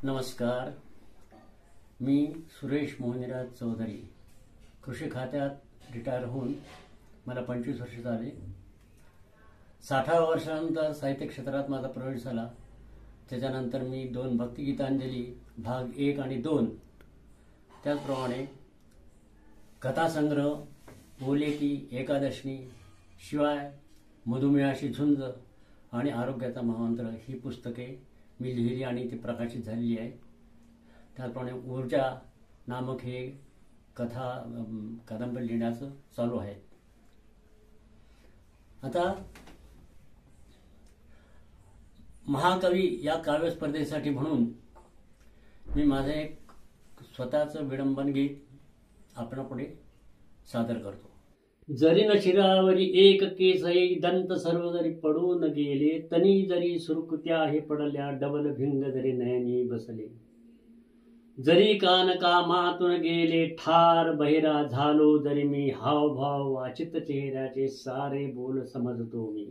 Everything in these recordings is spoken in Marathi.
नमस्कार, मी सुरेश मोहनराज चौधरी. कृषी खात्यात रिटायर होऊन मला 25 वर्ष झाले. 60व्या वर्षानंतर साहित्य क्षेत्रात माझा प्रवेश झाला. त्याच्यानंतर मी 2 भक्तिगीतांजली भाग 1 आणि 2, त्याचप्रमाणे कथासंग्रह, ओलेती, एकादशनी, शिवाय मधुमेहाशी झुंज आणि आरोग्याचा महामंत्र ही पुस्तके मी लिहिली आणि ती प्रकाशित झालेली आहे. त्याचप्रमाणे ऊर्जा नामक हे कादंबरी लिहिण्याचं चालू आहे. आता महाकवी या काव्य स्पर्धेसाठी म्हणून मी माझं एक स्वतःचं विडंबन गीत आपणापुढे सादर करतो. जरी न शिरावरी एक केसई दंत सर्व जरी पडून गेले, तनी जरी सुरकुत्या हे पडल्या डबल भिंग जरी नयनी बसले, जरी कान कामातून गेले ठार बहिरा झालो, जरी मी हावभाव वाचित चेहऱ्याचे सारे बोल समजतो मी,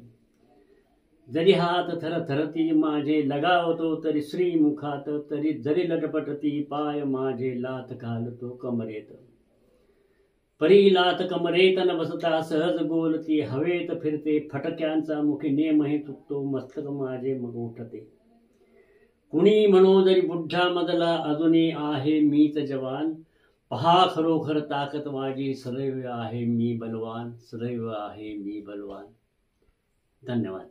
जरी हात थरथरती माझे लगावतो तरी श्रीमुखात, तरी जरी लटपटती पाय माझे लाथ घालतो कमरेत, परी लाथ कमरेत न बसता सहज गोलती हवेत फिरते, फटक्यांचा मुखी नेम हे चुकतो मस्तक माझे मग उठते, कुणी म्हणो जरी बुड्ढा मजला अजूनही आहे मीच जवान, पहा खरोखर ताकद माझी सदैव आहे मी बलवान, सदैव आहे मी बलवान. धन्यवाद.